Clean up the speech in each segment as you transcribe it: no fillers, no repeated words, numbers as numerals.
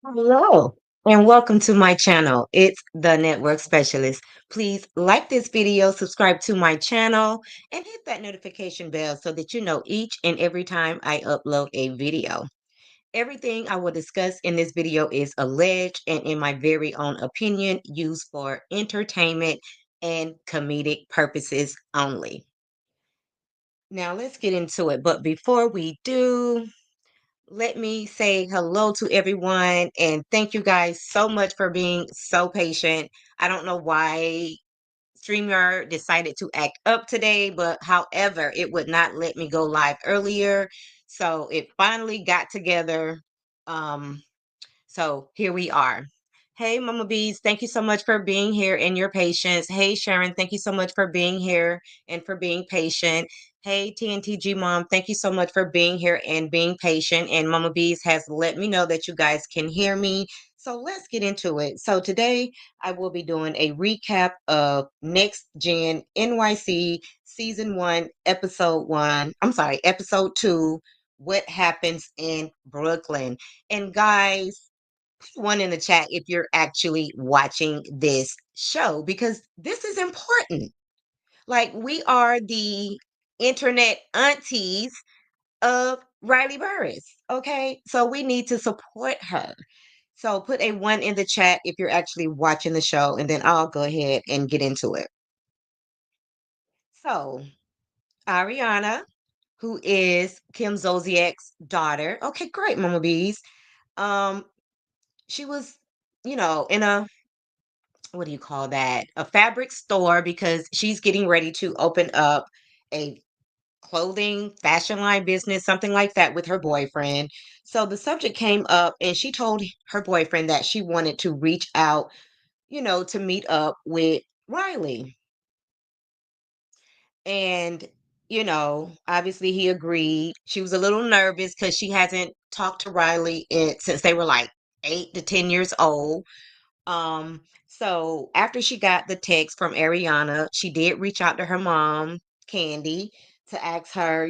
Hello, and welcome to my channel. It's the Network Specialist. Please like this video, subscribe to my channel, and hit that notification bell so that you know each and every time I upload a video. Everything I will discuss in this video is alleged and in my very own opinion, used for entertainment and comedic purposes only. Now let's get into it. But before we do, let me say hello to everyone and thank you guys so much for being so patient. I don't know why StreamYard decided to act up today, but however, it would not let me go live earlier. So it finally got together. Um, so here we are. Hey, Mama Bees, thank you so much for being here and your patience. Hey, Sharon, thank you so much for being here and for being patient. Hey, TNTG Mom, thank you so much for being here and being patient. And Mama Bees has let me know that you guys can hear me. So let's get into it. So today I will be doing a recap of Next Gen NYC Season 1, Episode 1. I'm sorry, Episode 2, What Happens in Brooklyn. And guys, one in the chat if you're actually watching this show because this is important. Like, we are the internet aunties of Riley Burris. Okay. So we need to support her. So put a one in the chat if you're actually watching the show, and then I'll go ahead and get into it. So, Ariana, who is Kim Zolciak's daughter. Okay, great, Mama Bees. Um, she was, in a what do you call that? A fabric store because she's getting ready to open up a clothing fashion line business, something like that, with her boyfriend. So the subject came up and she told her boyfriend that she wanted to reach out, to meet up with Riley. And, obviously he agreed. She was a little nervous because she hasn't talked to Riley since they were like 8 to 10 years old. So after she got the text from Ariana, she did reach out to her mom, Candy, to ask her,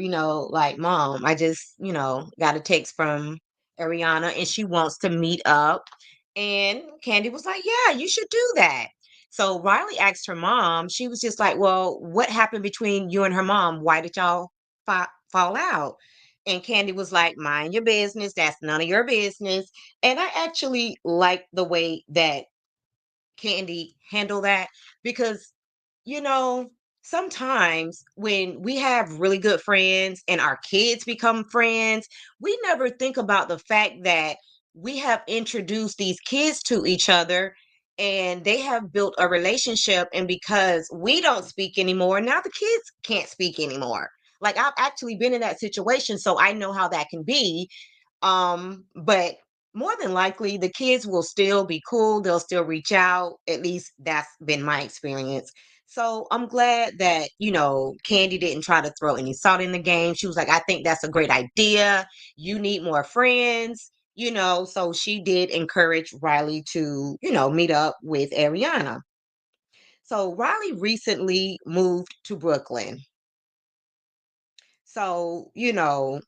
like, Mom, I just, got a text from Ariana and she wants to meet up. And Candy was like, Yeah, you should do that. So Riley asked her mom, she was just like, Well, what happened between you and her mom? Why did y'all fall out? And Candy was like, Mind your business. That's none of your business. And I actually like the way that Candy handle that because, you know, sometimes when we have really good friends and our kids become friends, we never think about the fact that we have introduced these kids to each other and they have built a relationship. And because we don't speak anymore, now the kids can't speak anymore. Like, I've actually been in that situation, so I know how that can be. But more than likely, the kids will still be cool. They'll still reach out. At least that's been my experience. So I'm glad that, Candy didn't try to throw any salt in the game. She was like, I think that's a great idea. You need more friends, so she did encourage Riley to, meet up with Ariana. So Riley recently moved to Brooklyn. So,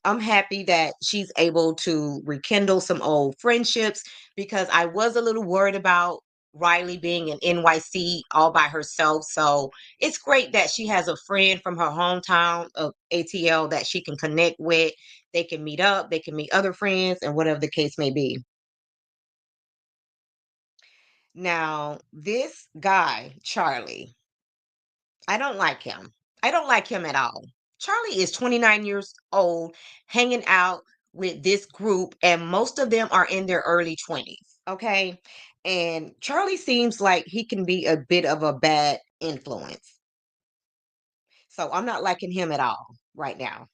I'm happy that she's able to rekindle some old friendships because I was a little worried about Riley being in NYC all by herself. So it's great that she has a friend from her hometown of ATL that she can connect with. They can meet up, they can meet other friends, and whatever the case may be. Now, this guy, Charlie, I don't like him. I don't like him at all. Charlie is 29 years old, hanging out with this group, and most of them are in their early 20s. Okay. And Charlie seems like he can be a bit of a bad influence. So I'm not liking him at all right now.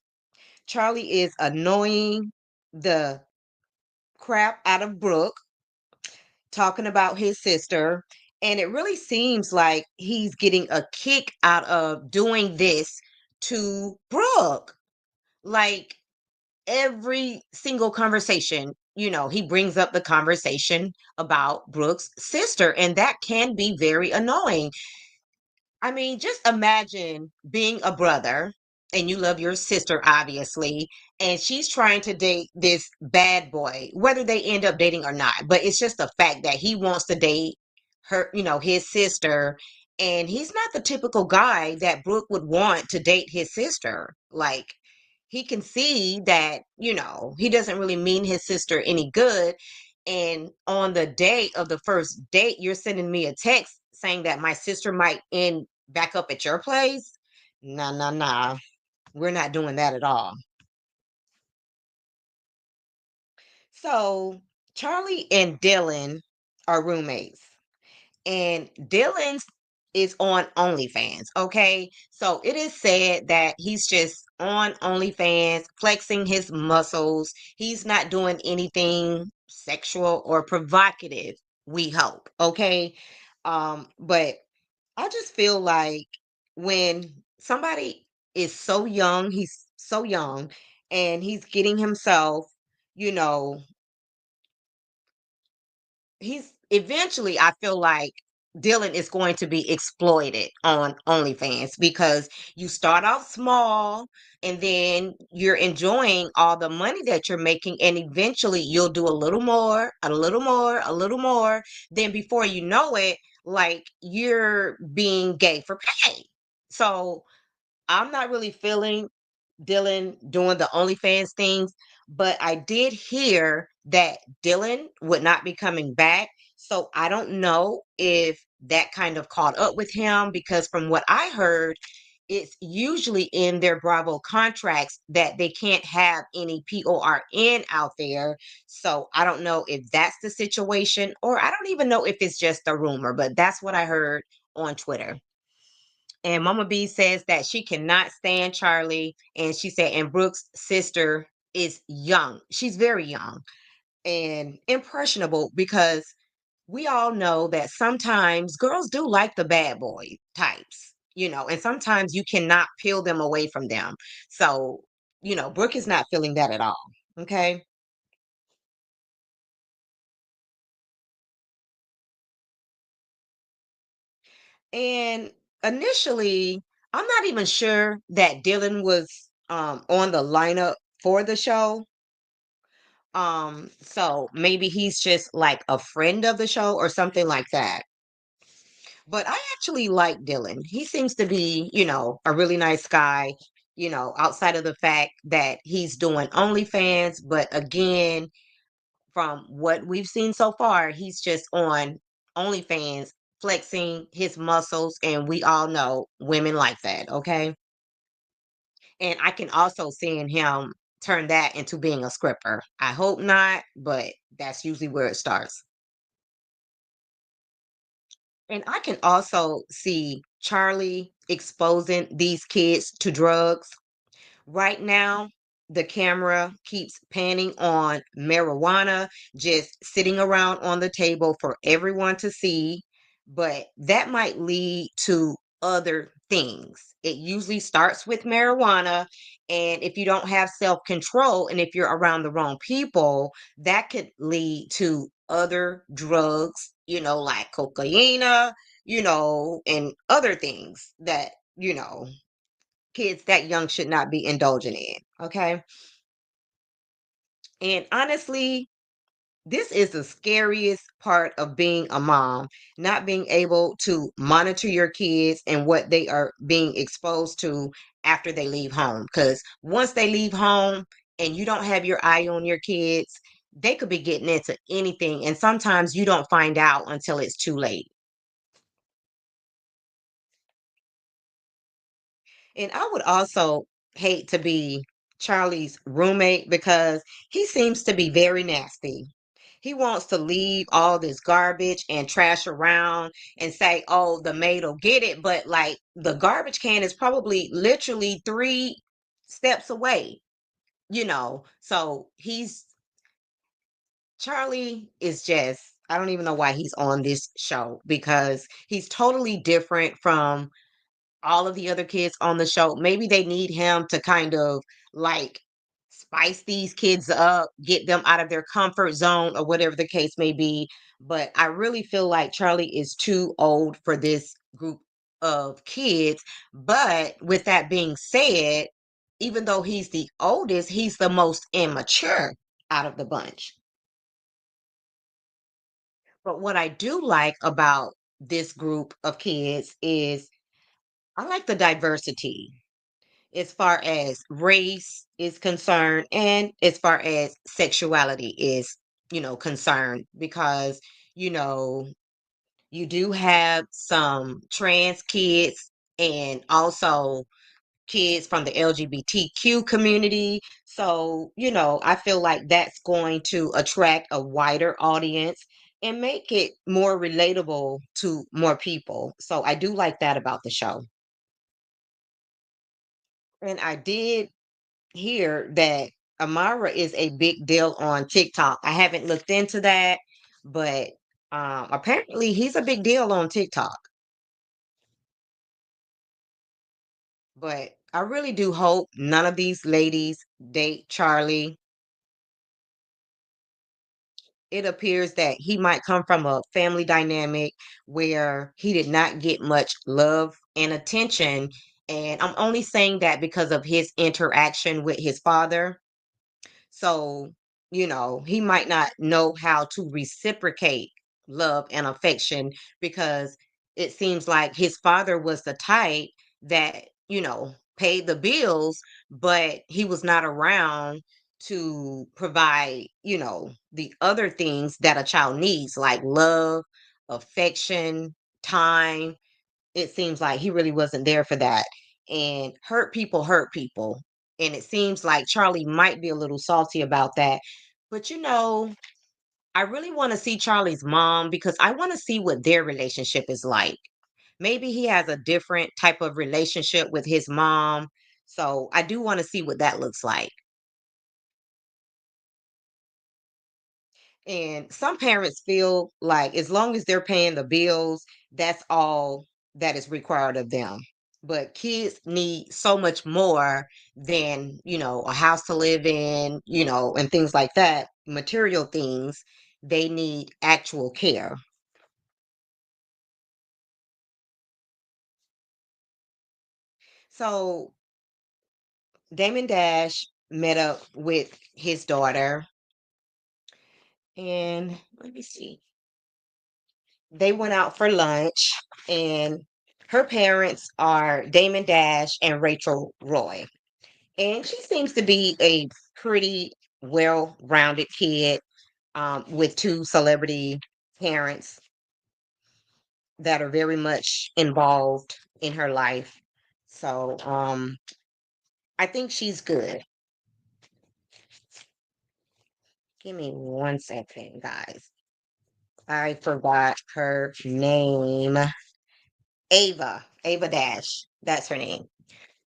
Charlie is annoying the crap out of Brooke, talking about his sister. And it really seems like he's getting a kick out of doing this to Brooke. Like, every single conversation, he brings up the conversation about Brooke's sister, and that can be very annoying. I mean, just imagine being a brother and you love your sister, obviously, and she's trying to date this bad boy, whether they end up dating or not. But it's just the fact that he wants to date her, his sister. And he's not the typical guy that Brooke would want to date his sister. Like, he can see that, he doesn't really mean his sister any good. And on the day of the first date, you're sending me a text saying that my sister might end back up at your place. Nah, nah, nah. We're not doing that at all. So Charlie and Dylan are roommates, and Dylan's is on OnlyFans. Okay, so it is said that he's just on OnlyFans, flexing his muscles. He's not doing anything sexual or provocative. We hope. Okay, but I just feel like when somebody is so young, he's so young, and he's getting himself, you know, he's eventually, I feel like Dylan is going to be exploited on OnlyFans because you start off small and then you're enjoying all the money that you're making, and eventually you'll do a little more, a little more, a little more. Then before you know it, like, you're being gay for pay. So I'm not really feeling Dylan doing the OnlyFans things, but I did hear that Dylan would not be coming back. So I don't know if that kind of caught up with him, because from what I heard, it's usually in their Bravo contracts that they can't have any PORN out there. So I don't know if that's the situation, or I don't even know if it's just a rumor, but that's what I heard on Twitter. And Mama B says that she cannot stand Charlie. And she said, and Brooke's sister is young. She's very young and impressionable, because we all know that sometimes girls do like the bad boy types, and sometimes you cannot peel them away from them. So, Brooke is not feeling that at all. Okay. And initially, I'm not even sure that Dylan was on the lineup for the show. So maybe he's just like a friend of the show or something like that. But I actually like Dylan. He seems to be, a really nice guy, outside of the fact that he's doing OnlyFans. But again, from what we've seen so far, he's just on OnlyFans flexing his muscles, and we all know women like that, okay? And I can also see in him turn that into being a scripper. I hope not, but that's usually where it starts. And I can also see Charlie exposing these kids to drugs. Right now, the camera keeps panning on marijuana just sitting around on the table for everyone to see, but that might lead to other things. It usually starts with marijuana, and if you don't have self-control and if you're around the wrong people, that could lead to other drugs, like cocaine, and other things that, kids that young should not be indulging in. Okay. And honestly, this is the scariest part of being a mom, not being able to monitor your kids and what they are being exposed to after they leave home. Because once they leave home and you don't have your eye on your kids, they could be getting into anything. And sometimes you don't find out until it's too late. And I would also hate to be Charlie's roommate, because he seems to be very nasty. He wants to leave all this garbage and trash around and say, oh, the maid will get it. But like, the garbage can is probably literally 3 steps away, So Charlie is just, I don't even know why he's on this show, because he's totally different from all of the other kids on the show. Maybe they need him to kind of like spice these kids up, get them out of their comfort zone or whatever the case may be. But I really feel like Charlie is too old for this group of kids. But with that being said, even though he's the oldest, he's the most immature out of the bunch. But what I do like about this group of kids is I like the diversity as far as race is concerned and as far as sexuality is, concerned because, you know, you do have some trans kids and also kids from the LGBTQ community. So, I feel like that's going to attract a wider audience and make it more relatable to more people. So, I do like that about the show. And I did hear that Amara is a big deal on TikTok. I haven't looked into that, but apparently he's a big deal on TikTok. But I really do hope none of these ladies date Charlie. It appears that he might come from a family dynamic where he did not get much love and attention. And I'm only saying that because of his interaction with his father. So, he might not know how to reciprocate love and affection because it seems like his father was the type that, paid the bills, but he was not around to provide, the other things that a child needs, like love, affection, time. It seems like he really wasn't there for that. And hurt people hurt people. And it seems like Charlie might be a little salty about that. But I really want to see Charlie's mom because I want to see what their relationship is like. Maybe he has a different type of relationship with his mom. So I do want to see what that looks like. And some parents feel like as long as they're paying the bills, that's all that is required of them. But kids need so much more than, a house to live in, and things like that, material things. They need actual care. So Damon Dash met up with his daughter, and let me see. They went out for lunch, and her parents are Damon Dash and Rachel Roy. And she seems to be a pretty well-rounded kid with two celebrity parents that are very much involved in her life. So I think she's good. Give me 1 second, guys. I forgot her name. Ava Dash. That's her name.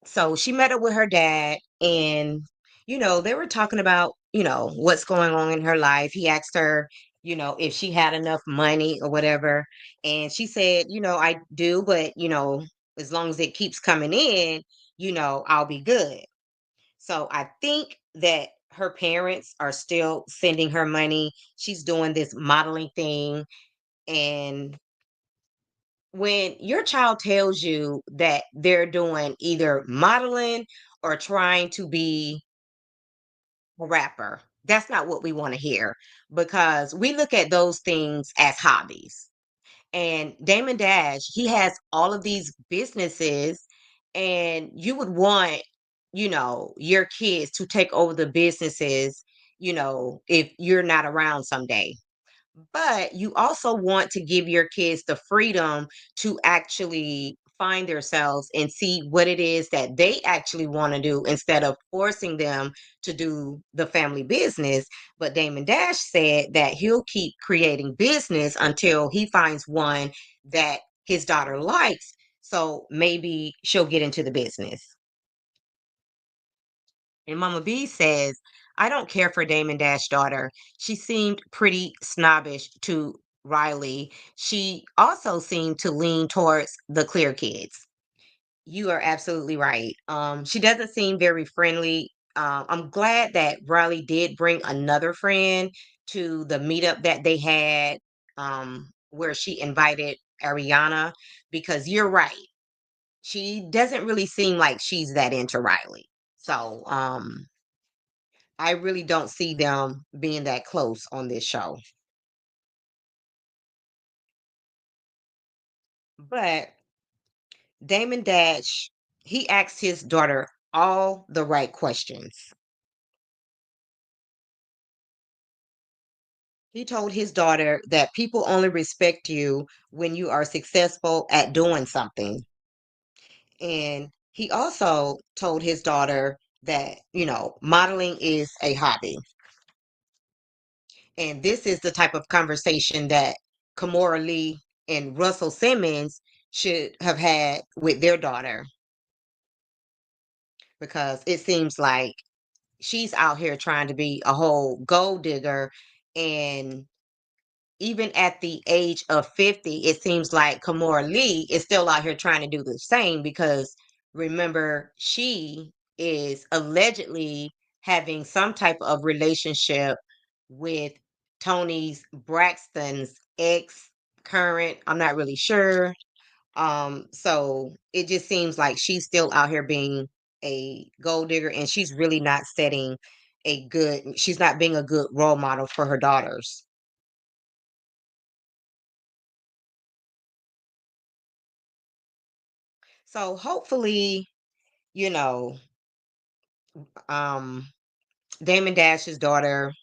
So she met up with her dad, and they were talking about what's going on in her life. He asked her if she had enough money or whatever, and she said, I do, but as long as it keeps coming in, I'll be good. So I think that her parents are still sending her money. She's doing this modeling thing, and when your child tells you that they're doing either modeling or trying to be a rapper, that's not what we want to hear because we look at those things as hobbies. And Damon Dash, he has all of these businesses, and you would want, your kids to take over the businesses, if you're not around someday. But you also want to give your kids the freedom to actually find themselves and see what it is that they actually want to do instead of forcing them to do the family business. But Damon Dash said that he'll keep creating business until he finds one that his daughter likes. So maybe she'll get into the business. And Mama B says, I don't care for Damon Dash daughter. She seemed pretty snobbish to Riley. She also seemed to lean towards the clear kids. You are absolutely right. She doesn't seem very friendly. I'm glad that Riley did bring another friend to the meetup that they had, where she invited Ariana, because you're right. She doesn't really seem like she's that into Riley. So, I really don't see them being that close on this show. But Damon Dash, he asked his daughter all the right questions. He told his daughter that people only respect you when you are successful at doing something. And he also told his daughter that, modeling is a hobby. And this is the type of conversation that Kamora Lee and Russell Simmons should have had with their daughter, because it seems like she's out here trying to be a whole gold digger. And even at the age of 50, it seems like Kamora Lee is still out here trying to do the same, because remember, she is allegedly having some type of relationship with Tony's Braxton's ex current. I'm not really sure. So it just seems like she's still out here being a gold digger, and she's really not she's not being a good role model for her daughters. So hopefully, you know, um, Damon Dash's daughter,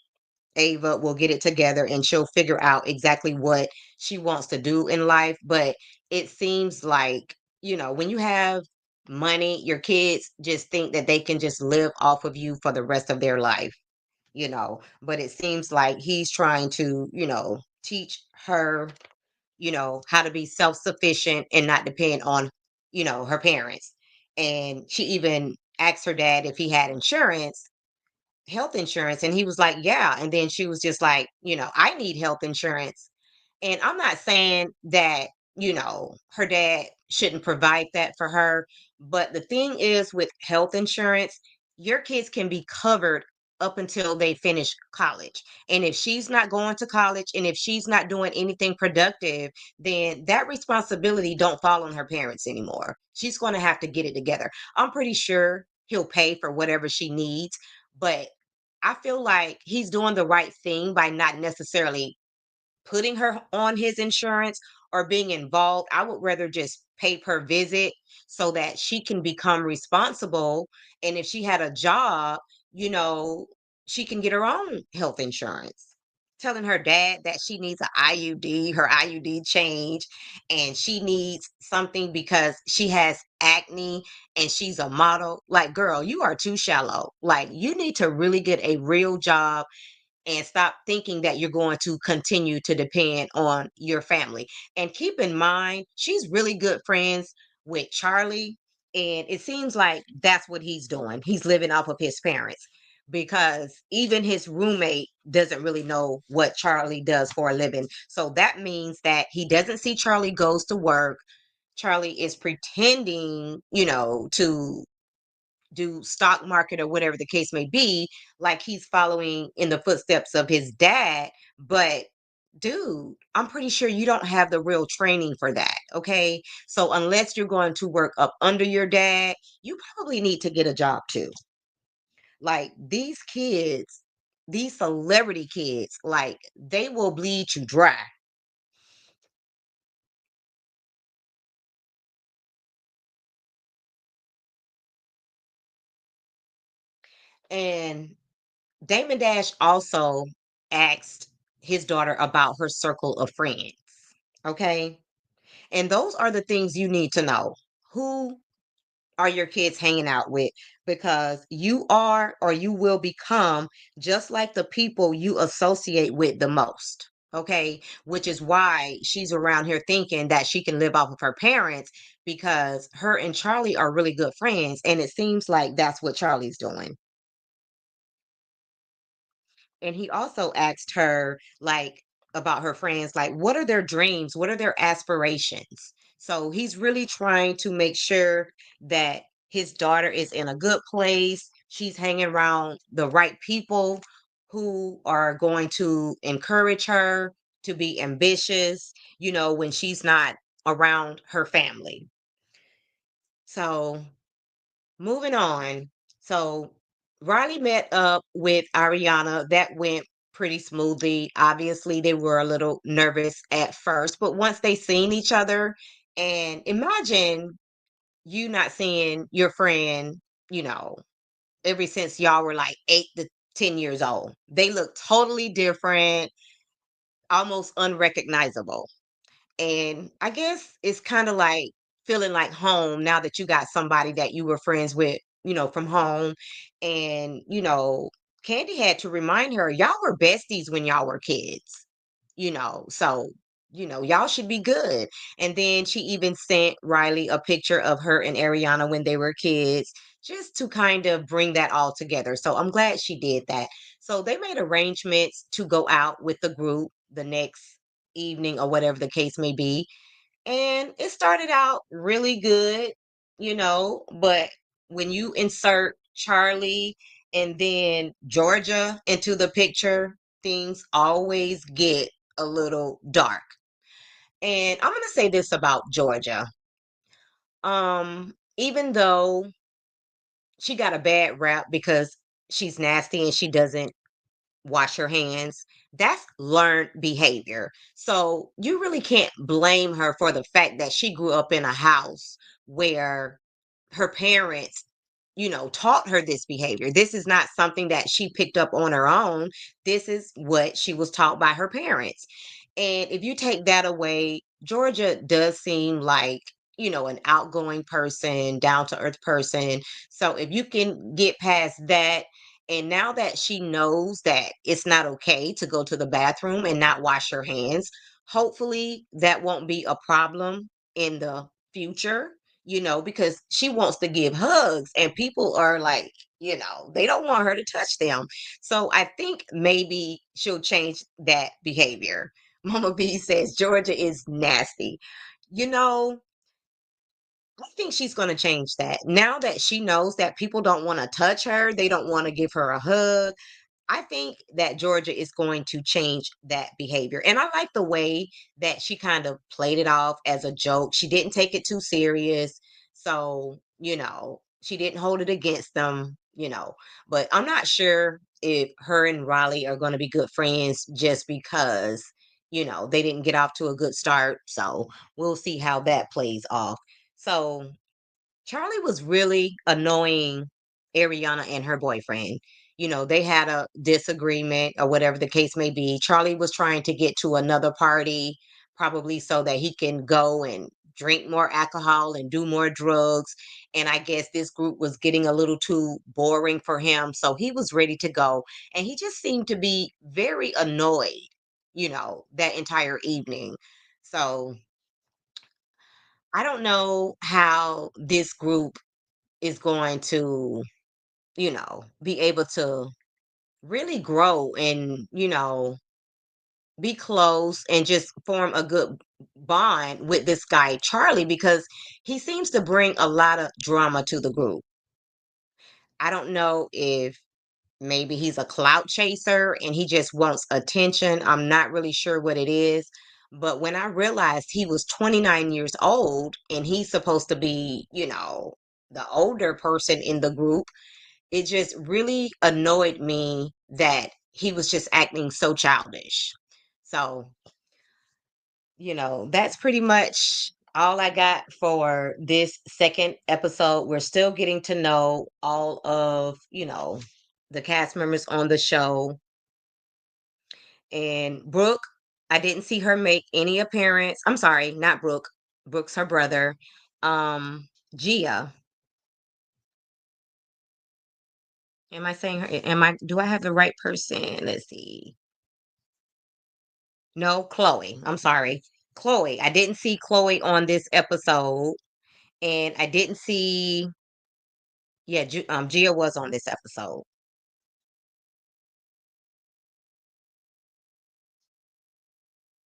Ava, will get it together and she'll figure out exactly what she wants to do in life. But it seems like, when you have money, your kids just think that they can just live off of you for the rest of their life, But it seems like he's trying to, teach her, how to be self-sufficient and not depend on, her parents. And she even asked her dad if he had health insurance, and he was like, yeah. And then she was just like, I need health insurance. And I'm not saying that, her dad shouldn't provide that for her. But the thing is, with health insurance, your kids can be covered up until they finish college. And if she's not going to college and if she's not doing anything productive, then that responsibility don't fall on her parents anymore. She's going to have to get it together. I'm pretty sure he'll pay for whatever she needs, but I feel like he's doing the right thing by not necessarily putting her on his insurance or being involved. I would rather just pay per visit so that she can become responsible. And if she had a job, you know, she can get her own health insurance. Telling her dad that she needs an IUD, her IUD change, and she needs something because she has acne and she's a model. Like, girl, you are too shallow. Like, you need to really get a real job and stop thinking that you're going to continue to depend on your family. And keep in mind, she's really good friends with Charlie. And it seems like that's what he's doing. He's living off of his parents, because even his roommate doesn't really know what Charlie does for a living. So that means that he doesn't see Charlie goes to work. Charlie is pretending, to do stock market or whatever the case may be, like he's following in the footsteps of his dad. But dude, I'm pretty sure you don't have the real training for that. Okay. So unless you're going to work up under your dad, you probably need to get a job too. Like these kids, these celebrity kids, like they will bleed you dry. And Damon Dash also asked his daughter about her circle of friends. Okay. And those are the things you need to know. Who are your kids hanging out with? Because you are or you will become just like the people you associate with the most. Okay. Which is why she's around here thinking that she can live off of her parents, because her and Charlie are really good friends. And it seems like that's what Charlie's doing. And he also asked her, like, about her friends, like, what are their dreams? What are their aspirations? So he's really trying to make sure that his daughter is in a good place. She's hanging around the right people who are going to encourage her to be ambitious, when she's not around her family. So moving on. So Riley met up with Ariana. That went pretty smoothly. Obviously, they were a little nervous at first, but once they seen each other, and imagine you not seeing your friend, you know, ever since y'all were like 8 to 10 years old. They look totally different, almost unrecognizable. And I guess it's kind of like feeling like home now that you got somebody that you were friends with, from home. And, Candy had to remind her, y'all were besties when y'all were kids, so, y'all should be good. And then she even sent Riley a picture of her and Ariana when they were kids, just to kind of bring that all together. So I'm glad she did that. So they made arrangements to go out with the group the next evening or whatever the case may be. And it started out really good, but when you insert Charlie and then Georgia into the picture, things always get a little dark. And I'm going to say this about Georgia. Even though she got a bad rap because she's nasty and she doesn't wash her hands. That's learned behavior. So you really can't blame her for the fact that she grew up in a house where her parents, taught her this behavior. This is not something that she picked up on her own. This is what she was taught by her parents. And if you take that away, Georgia does seem like, an outgoing person, down to earth person. So if you can get past that, and now that she knows that it's not okay to go to the bathroom and not wash her hands, hopefully that won't be a problem in the future, because she wants to give hugs and people are like, they don't want her to touch them. So I think maybe she'll change that behavior. Mama B says Georgia is nasty. You know, I think she's going to change that. Now that she knows that people don't want to touch her, they don't want to give her a hug. I think that Georgia is going to change that behavior. And I like the way that she kind of played it off as a joke. She didn't take it too serious. So, she didn't hold it against them. But I'm not sure if her and Riley are going to be good friends just because, they didn't get off to a good start. So we'll see how that plays off. So Charlie was really annoying Ariana and her boyfriend. They had a disagreement or whatever the case may be. Charlie was trying to get to another party, probably so that he can go and drink more alcohol and do more drugs. And I guess this group was getting a little too boring for him. So he was ready to go. And he just seemed to be very annoyed, that entire evening. So I don't know how this group is going to, be able to really grow and, be close and just form a good bond with this guy, Charlie, because he seems to bring a lot of drama to the group. I don't know if maybe he's a clout chaser and he just wants attention. I'm not really sure what it is. But when I realized he was 29 years old and he's supposed to be, the older person in the group, it just really annoyed me that he was just acting so childish. So, that's pretty much all I got for this second episode. We're still getting to know all of, the cast members on the show. And Brooke, I didn't see her make any appearance. I'm sorry, not Brooke. Brooke's her brother. Gia. Am I saying her? Do I have the right person? Let's see. No, Chloe. I'm sorry. Chloe. I didn't see Chloe on this episode. And I didn't see, yeah, Gia was on this episode.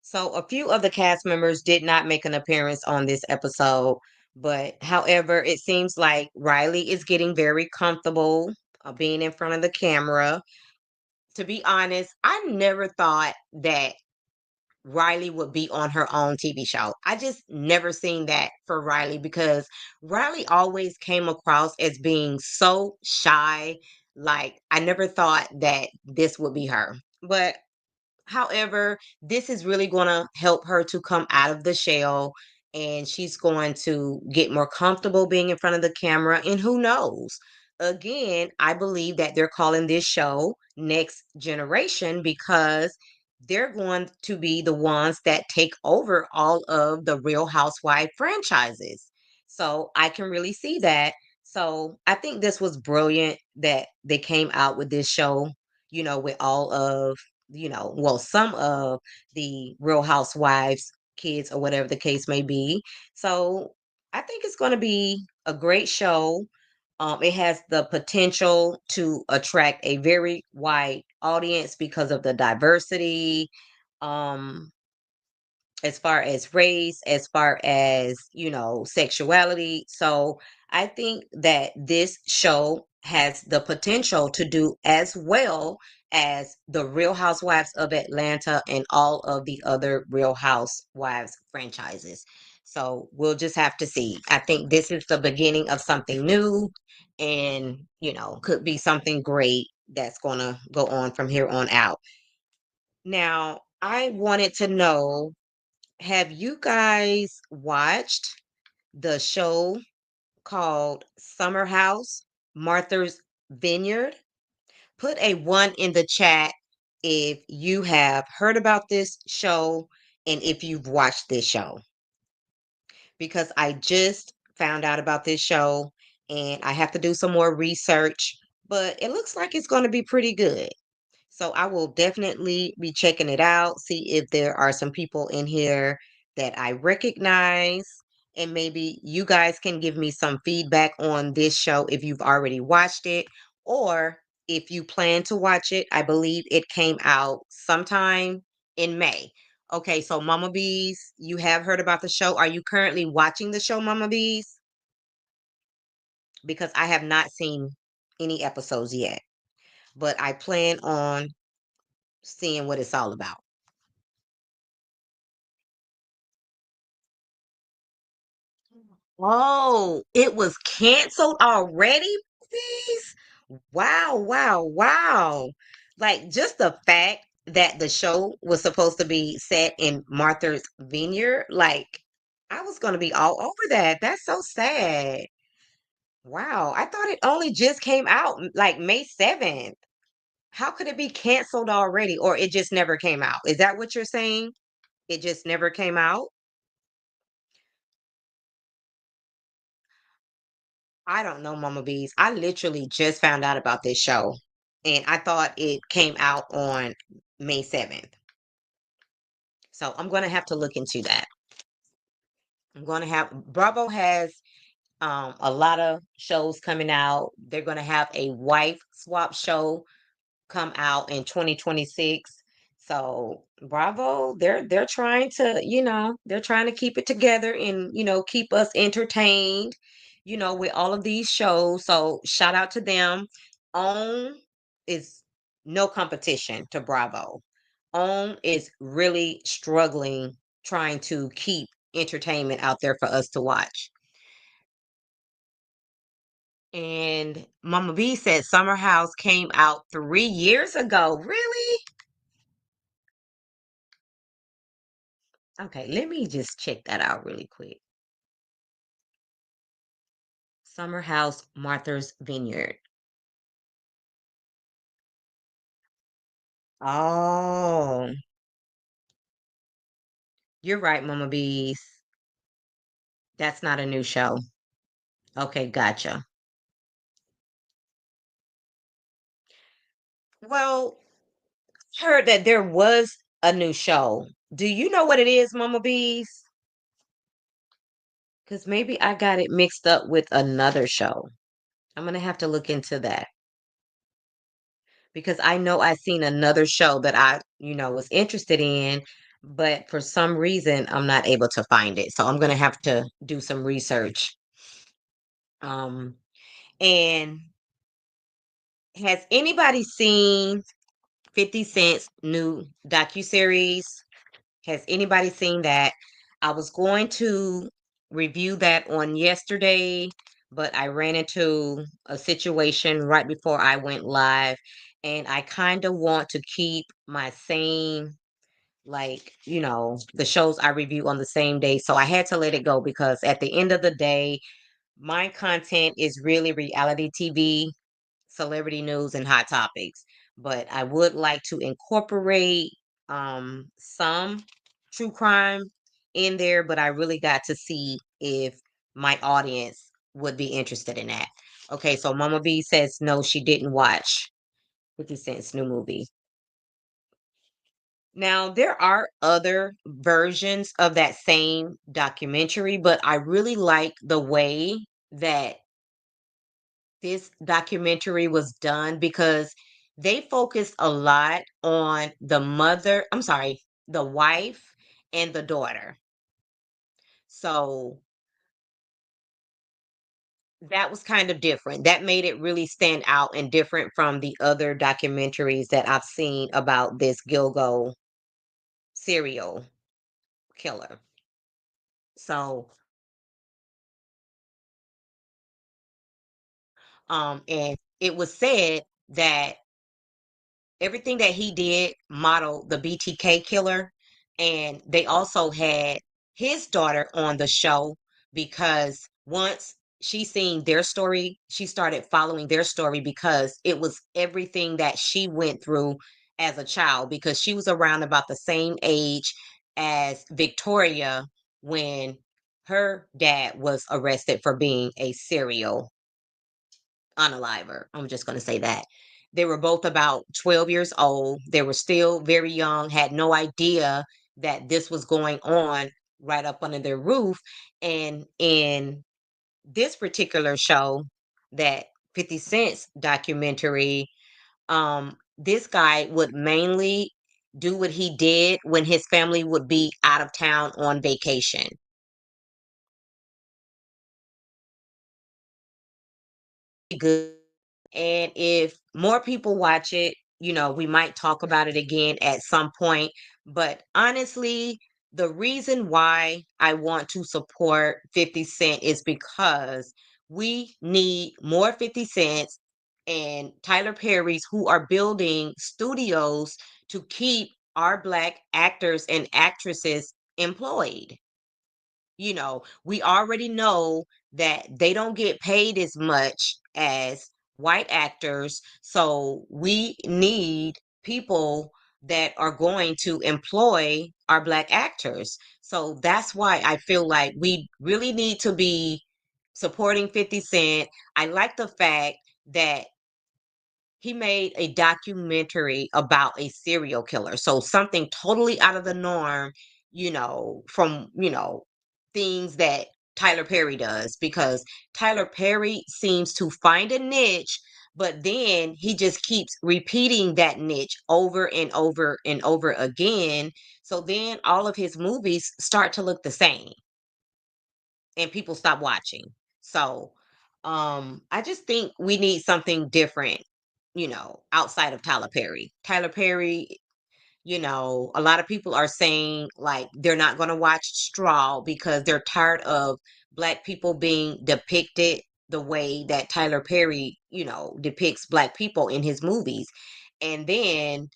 So a few of the cast members did not make an appearance on this episode. But however, it seems like Riley is getting very comfortable being in front of the camera. To be honest, I never thought that Riley would be on her own TV show. I just never seen that for Riley because Riley always came across as being so shy. Like, I never thought that this would be her. But however, this is really going to help her to come out of the shell, and she's going to get more comfortable being in front of the camera. And who knows? Again, I believe that they're calling this show Next Generation because they're going to be the ones that take over all of the Real Housewife franchises. So I can really see that. So I think this was brilliant that they came out with this show, with all of, well, some of the Real Housewives kids or whatever the case may be. So I think it's going to be a great show. It has the potential to attract a very wide audience because of the diversity. Um, as far as race, as far as, sexuality. So I think that this show has the potential to do as well as the Real Housewives of Atlanta and all of the other Real Housewives franchises. So we'll just have to see. I think this is the beginning of something new and, could be something great that's going to go on from here on out. Now, I wanted to know, have you guys watched the show called Summer House, Martha's Vineyard? Put a one in the chat if you have heard about this show and if you've watched this show, because I just found out about this show and I have to do some more research, but it looks like it's going to be pretty good. So I will definitely be checking it out, see if there are some people in here that I recognize, and maybe you guys can give me some feedback on this show if you've already watched it or if you plan to watch it. I believe it came out sometime in May. Okay, so Mama Bees, you have heard about the show. Are you currently watching the show, Mama Bees? Because I have not seen any episodes yet, but I plan on seeing what it's all about. Oh, it was canceled already, please? Wow, wow, wow. Like, just the fact that the show was supposed to be set in Martha's Vineyard, like, I was going to be all over that. That's so sad. Wow, I thought it only just came out like May 7th. How could it be canceled already? Or it just never came out? Is that what you're saying? It just never came out? I don't know, Mama Bees. I literally just found out about this show and I thought it came out on May 7th. So I'm going to have to look into that. I'm going to have Bravo has a lot of shows coming out. They're going to have a wife swap show come out in 2026. So Bravo, they're trying to, they're trying to keep it together and, keep us entertained, with all of these shows. So shout out to them. OWN is no competition to Bravo. OWN is really struggling trying to keep entertainment out there for us to watch. And Mama B said Summer House came out 3 years ago. Really? Okay, let me just check that out really quick. Summer House, Martha's Vineyard. Oh, you're right, Mama Bees. That's not a new show. Okay, gotcha. Well, heard that there was a new show. Do you know what it is, Mama Bees? Because maybe I got it mixed up with another show. I'm gonna have to look into that because I know I seen another show that I, was interested in, but for some reason I'm not able to find it. So I'm gonna have to do some research. Um, and has anybody seen 50 Cent's new docuseries? Has anybody seen that? I was going to review that on yesterday, but I ran into a situation right before I went live, and I kind of want to keep my same, like, the shows I review on the same day. So I had to let it go because at the end of the day, my content is really reality TV, celebrity news, and hot topics. But I would like to incorporate some true crime in there, but I really got to see if my audience would be interested in that. Okay, so Mama B says no, she didn't watch 50 Cent's new movie. Now, there are other versions of that same documentary, but I really like the way that this documentary was done because they focused a lot on the wife and the daughter. So that was kind of different. That made it really stand out and different from the other documentaries that I've seen about this Gilgo serial killer. So, and it was said that everything that he did modeled the BTK killer. And they also had his daughter on the show because once she seen their story, she started following their story because it was everything that she went through as a child because she was around about the same age as Victoria when her dad was arrested for being a serial unaliver. I'm just going to say that. They were both about 12 years old. They were still very young, had no idea that this was going on right up under their roof. And in this particular show, that 50 Cent's documentary, this guy would mainly do what he did when his family would be out of town on vacation. Good. And if more people watch it, we might talk about it again at some point. But honestly, the reason why I want to support 50 Cent is because we need more 50 Cents and Tyler Perry's who are building studios to keep our Black actors and actresses employed. We already know that they don't get paid as much as white actors. So we need people that are going to employ our Black actors. So that's why I feel like we really need to be supporting 50 Cent. I like the fact that he made a documentary about a serial killer. So something totally out of the norm, from, things that Tyler Perry does because Tyler Perry seems to find a niche, but then he just keeps repeating that niche over and over and over again. So then all of his movies start to look the same and people stop watching. So I just think we need something different, outside of Tyler Perry. Tyler Perry, a lot of people are saying like they're not going to watch Straw because they're tired of Black people being depicted the way that Tyler Perry, depicts Black people in his movies. And then,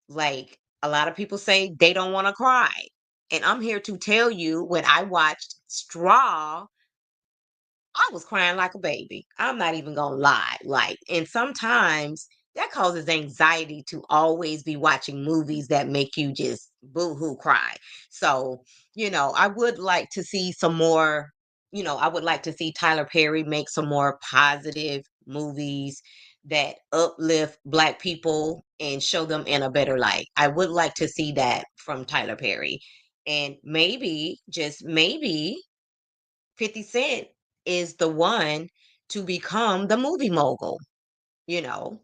like, a lot of people say they don't want to cry. And I'm here to tell you when I watched Straw, I was crying like a baby. I'm not even gonna lie. Like, and sometimes that causes anxiety to always be watching movies that make you just boo-hoo cry. So, I would like to see some more, I would like to see Tyler Perry make some more positive movies that uplift Black people and show them in a better light. I would like to see that from Tyler Perry. And maybe, just maybe, 50 Cent is the one to become the movie mogul, you know?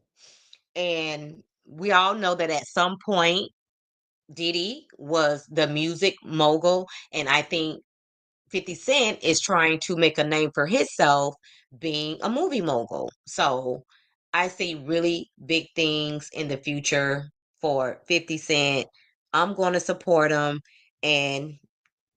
And we all know that at some point, Diddy was the music mogul. And I think 50 Cent is trying to make a name for himself being a movie mogul. So I see really big things in the future for 50 Cent. I'm going to support him. And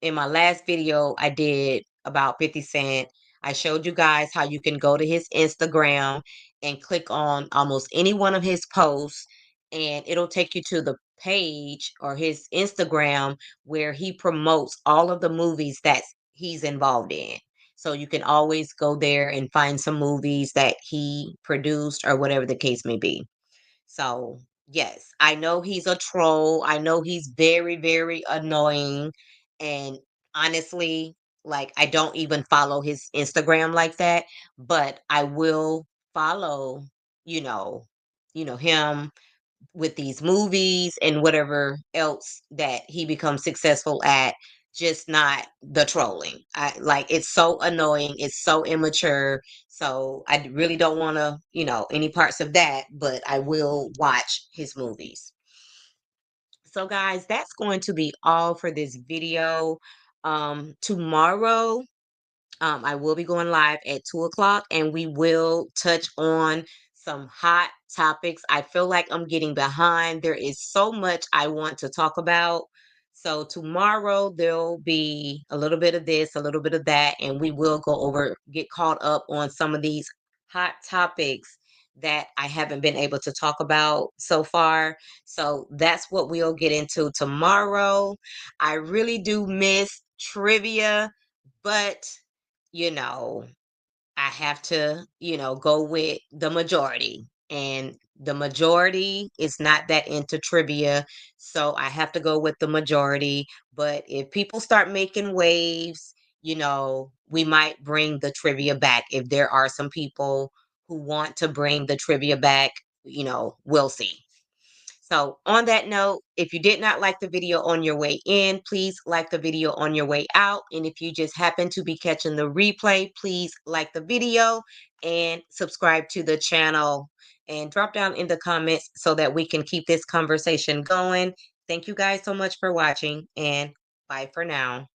in my last video I did about 50 Cent, I showed you guys how you can go to his Instagram and click on almost any one of his posts, and it'll take you to the page or his Instagram where he promotes all of the movies that he's involved in. So you can always go there and find some movies that he produced or whatever the case may be. So, yes, I know he's a troll. I know he's very, very annoying. And honestly, like, I don't even follow his Instagram like that, but I will follow, you know, him with these movies and whatever else that he becomes successful at, just not the trolling. I like, it's so annoying, it's so immature. So I really don't want to, any parts of that, but I will watch his movies. So guys, that's going to be all for this video. Tomorrow I will be going live at 2 o'clock, and we will touch on some hot topics. I feel like I'm getting behind. There is so much I want to talk about. So tomorrow there'll be a little bit of this, a little bit of that, and we will go over, get caught up on some of these hot topics that I haven't been able to talk about so far. So that's what we'll get into tomorrow. I really do miss trivia, but you know, I have to, go with the majority. And the majority is not that into trivia. So I have to go with the majority. But if people start making waves, we might bring the trivia back. If there are some people who want to bring the trivia back, we'll see. So, on that note, if you did not like the video on your way in, please like the video on your way out. And if you just happen to be catching the replay, please like the video and subscribe to the channel and drop down in the comments so that we can keep this conversation going. Thank you guys so much for watching, and bye for now.